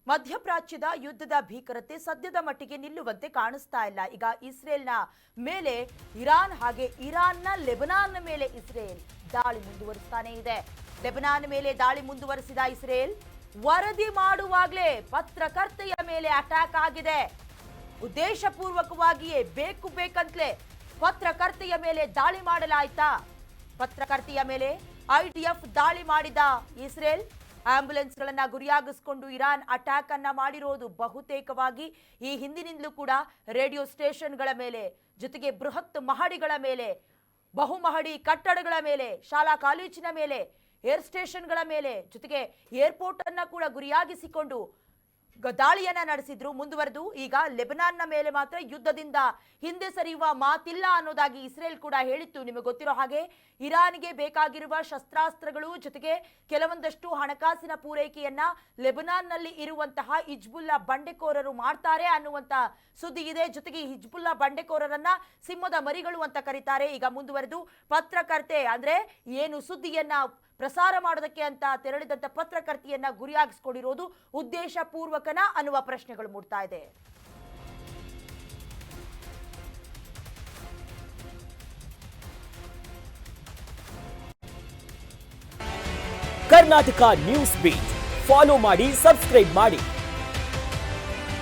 ಮಧ್ಯಪ್ರಾಚ್ಯದ ಯುದ್ಧದ ಭೀಕರತೆ ಸದ್ಯದ ಮಟ್ಟಿಗೆ ನಿಲ್ಲುವಂತೆ ಕಾಣಿಸ್ತಾ ಇಲ್ಲ. ಈಗ ಇಸ್ರೇಲ್ನ ಮೇಲೆ ಇರಾನ್ ಹಾಗೆ ಇರಾನ್ನ ಲೆಬನಾನ್ ಮೇಲೆ ಇಸ್ರೇಲ್ ದಾಳಿ ಮುಂದುವರಿಸ್ತಾನೆ ಇದೆ. ಲೆಬನಾನ್ ಮೇಲೆ ದಾಳಿ ಮುಂದುವರಿಸಿದ ಇಸ್ರೇಲ್ ವರದಿ ಮಾಡುವಾಗಲೇ ಪತ್ರಕರ್ತೆಯ ಮೇಲೆ ಅಟ್ಯಾಕ್ ಆಗಿದೆ. ಉದ್ದೇಶಪೂರ್ವಕವಾಗಿಯೇ ಬೇಕಂತಲೇ ಪತ್ರಕರ್ತೆಯ ಮೇಲೆ ದಾಳಿ ಮಾಡಲಾಯ್ತಾ? ಪತ್ರಕರ್ತೆಯ ಮೇಲೆ ಐಡಿಎಫ್ ದಾಳಿ ಮಾಡಿದ ಇಸ್ರೇಲ್ ಆಂಬ್ಯುಲೆನ್ಸ್ಗಳನ್ನ ಗುರಿಯಾಗಿಸಿಕೊಂಡು ಇರಾನ್ ಅಟ್ಯಾಕ್ ಅನ್ನ ಮಾಡಿರೋದು ಬಹುತೇಕವಾಗಿ ಈ ಹಿಂದಿನಿಂದಲೂ ಕೂಡ ರೇಡಿಯೋ ಸ್ಟೇಷನ್ಗಳ ಮೇಲೆ, ಜೊತೆಗೆ ಬೃಹತ್ ಮಹಡಿಗಳ ಮೇಲೆ, ಬಹುಮಹಡಿ ಕಟ್ಟಡಗಳ ಮೇಲೆ, ಶಾಲಾ ಕಾಲೇಜಿನ ಮೇಲೆ, ಏರ್ ಸ್ಟೇಷನ್ಗಳ ಮೇಲೆ, ಜೊತೆಗೆ ಏರ್ಪೋರ್ಟ್ ಅನ್ನ ಕೂಡ ಗುರಿಯಾಗಿಸಿಕೊಂಡು ದಾಳಿಯನ್ನ ನಡೆಸಿದ್ರು. ಮುಂದುವರೆದು ಈಗ ಲೆಬನಾನ್ನ ಮೇಲೆ ಮಾತ್ರ ಯುದ್ಧದಿಂದ ಹಿಂದೆ ಸರಿಯುವ ಮಾತಿಲ್ಲ ಅನ್ನೋದಾಗಿ ಇಸ್ರೇಲ್ ಕೂಡ ಹೇಳಿತ್ತು. ನಿಮಗೆ ಗೊತ್ತಿರೋ ಹಾಗೆ ಇರಾನ್ಗೆ ಬೇಕಾಗಿರುವ ಶಸ್ತ್ರಾಸ್ತ್ರಗಳು ಜೊತೆಗೆ ಕೆಲವೊಂದಷ್ಟು ಹಣಕಾಸಿನ ಪೂರೈಕೆಯನ್ನ ಲೆಬನಾನ್ನಲ್ಲಿ ಇರುವಂತಹ ಹಿಜ್ಬುಲ್ಲಾ ಬಂಡೆಕೋರರು ಮಾಡ್ತಾರೆ ಅನ್ನುವಂತ ಸುದ್ದಿ ಇದೆ. ಜೊತೆಗೆ ಹಿಜ್ಬುಲ್ಲಾ ಬಂಡೆಕೋರರನ್ನ ಸಿಂಹದ ಮರಿಗಳು ಅಂತ ಕರೀತಾರೆ. ಈಗ ಮುಂದುವರೆದು ಪತ್ರಕರ್ತೆ ಅಂದ್ರೆ ಏನು ಸುದ್ದಿಯನ್ನ ಪ್ರಸಾರ ಮಾಡೋದಕ್ಕೆ ಅಂತ ತೆರಳಿದಂತ ಪತ್ರಕರ್ತೆಯನ್ನ ಗುರಿಯಾಗಿಸಿಕೊಂಡಿರೋದು ಉದ್ದೇಶ ಪೂರ್ವಕನ ಅನ್ನುವ ಪ್ರಶ್ನೆಗಳು ಮೂಡ್ತಾ ಇದೆ. ಕರ್ನಾಟಕ ನ್ಯೂಸ್ ಬೀಟ್ ಫಾಲೋ ಮಾಡಿ, ಸಬ್ಸ್ಕ್ರೈಬ್ ಮಾಡಿ.